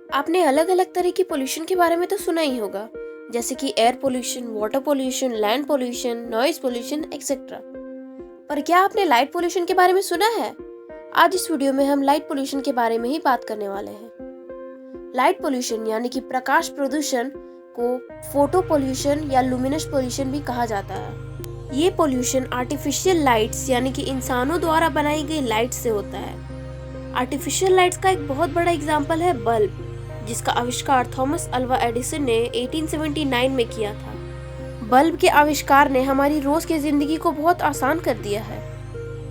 आपने अलग अलग तरह की पोल्यूशन के बारे में तो सुना ही होगा, जैसे कि air pollution, water pollution, land pollution, noise pollution etcetera. पर क्या आपने लाइट पोल्यूशन के बारे में सुना है? आज इस वीडियो में हम लाइट पोल्यूशन के बारे में ही बात करने वाले हैं। लाइट पोल्यूशन यानी कि प्रकाश प्रदूषण को फोटो पोल्यूशन या लुमिनस पोल्यूशन भी कहा जाता है। ये पोल्यूशन आर्टिफिशियल लाइट्स यानी कि इंसानों द्वारा बनाई गई लाइट से होता है। आर्टिफिशियल लाइट्स का एक बहुत बड़ा एग्जाम्पल है बल्ब, जिसका आविष्कार थॉमस अल्वा एडिसन ने 1879 में किया था। बल्ब के आविष्कार ने हमारी रोज की जिंदगी को बहुत आसान कर दिया है,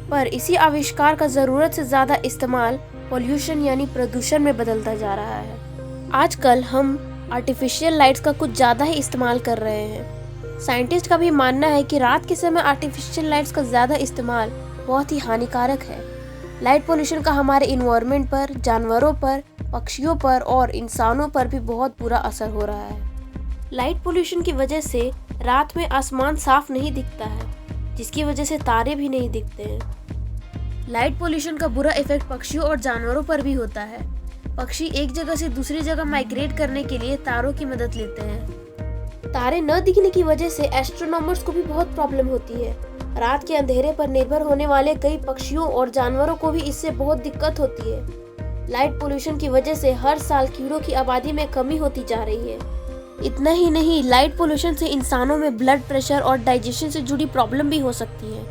पर इसी आविष्कार का जरूरत से ज्यादा इस्तेमाल पोल्यूशन यानी प्रदूषण में बदलता जा रहा है। आजकल हम आर्टिफिशियल लाइट्स का कुछ ज्यादा ही इस्तेमाल कर रहे हैं। साइंटिस्ट का भी मानना है कि रात के समय आर्टिफिशियल लाइट्स का ज्यादा इस्तेमाल बहुत ही हानिकारक है। लाइट पोल्यूशन का हमारे इन्वायरमेंट पर, जानवरों पर, पक्षियों पर और इंसानों पर भी बहुत बुरा असर हो रहा है। लाइट पोल्यूशन की वजह से रात में आसमान साफ नहीं दिखता है, जिसकी वजह से तारे भी नहीं दिखते हैं। लाइट पोल्यूशन का बुरा इफेक्ट पक्षियों और जानवरों पर भी होता है। पक्षी एक जगह से दूसरी जगह माइग्रेट करने के लिए तारों की मदद लेते हैं। तारे न दिखने की वजह से एस्ट्रोनॉमर्स को भी बहुत प्रॉब्लम होती है। रात के अंधेरे पर निर्भर होने वाले कई पक्षियों और जानवरों को भी इससे बहुत दिक्कत होती है। लाइट पोल्यूशन की वजह से हर साल कीड़ों की आबादी में कमी होती जा रही है। इतना ही नहीं, लाइट पोल्यूशन से इंसानों में ब्लड प्रेशर और डाइजेशन से जुड़ी प्रॉब्लम भी हो सकती है।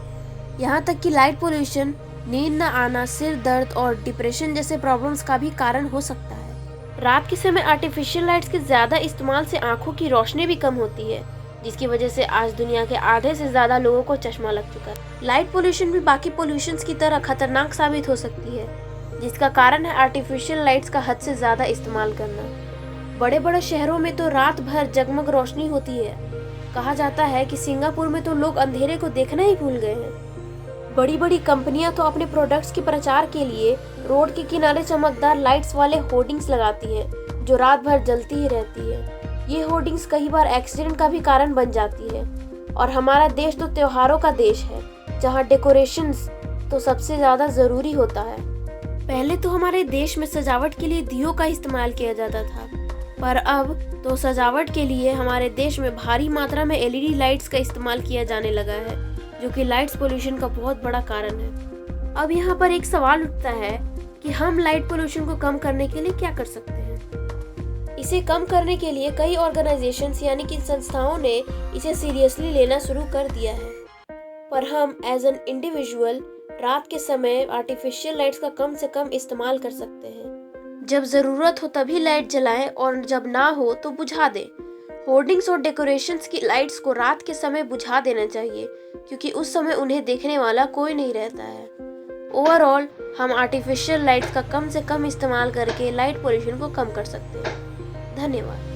यहाँ तक कि लाइट पोल्यूशन नींद न आना, सिर दर्द और डिप्रेशन जैसे प्रॉब्लम्स का भी कारण हो सकता है। रात के समय आर्टिफिशियल लाइट्स के ज्यादा इस्तेमाल से आंखों की रोशनी भी कम होती है, जिसकी वजह से आज दुनिया के आधे से ज्यादा लोगों को चश्मा लग चुका है। लाइट पोल्यूशन भी बाकी पोल्यूशंस की तरह खतरनाक साबित हो सकती है, जिसका कारण है आर्टिफिशियल लाइट्स का हद से ज्यादा इस्तेमाल करना। बड़े बड़े शहरों में तो रात भर जगमग रोशनी होती है। कहा जाता है कि सिंगापुर में तो लोग अंधेरे को देखना ही भूल गए हैं। बड़ी बड़ी कंपनियां तो अपने प्रोडक्ट्स के प्रचार के लिए रोड के किनारे चमकदार लाइट्स वाले होर्डिंग्स लगाती हैं, जो रात भर जलती ही रहती है। ये होर्डिंग्स कई बार एक्सीडेंट का भी कारण बन जाती है। और हमारा देश तो त्योहारों का देश है, जहाँ डेकोरेशंस तो सबसे ज्यादा जरूरी होता है। पहले तो हमारे देश में सजावट के लिए दियों का इस्तेमाल किया जाता था, पर अब तो सजावट के लिए हमारे देश में भारी मात्रा में एलईडी लाइट्स का इस्तेमाल किया जाने लगा है, जो कि लाइट्स पोल्यूशन का बहुत बड़ा कारण है। अब यहाँ पर एक सवाल उठता है कि हम लाइट पोल्यूशन को कम करने के लिए क्या कर सकते हैं। इसे कम करने के लिए कई ऑर्गेनाइजेशंस यानी कि संस्थाओं ने इसे सीरियसली लेना शुरू कर दिया है, पर हम एज एन इंडिविजुअल रात के समय आर्टिफिशियल लाइट्स का कम से कम इस्तेमाल कर सकते हैं। जब जरूरत हो तभी लाइट जलाएं और जब ना हो तो बुझा दें। होर्डिंग्स और डेकोरेशंस की लाइट्स को रात के समय बुझा देना चाहिए, क्योंकि उस समय उन्हें देखने वाला कोई नहीं रहता है। ओवरऑल हम आर्टिफिशियल लाइट्स का कम से कम इस्तेमाल करके लाइट पोल्यूशन को कम कर सकते हैं। धन्यवाद।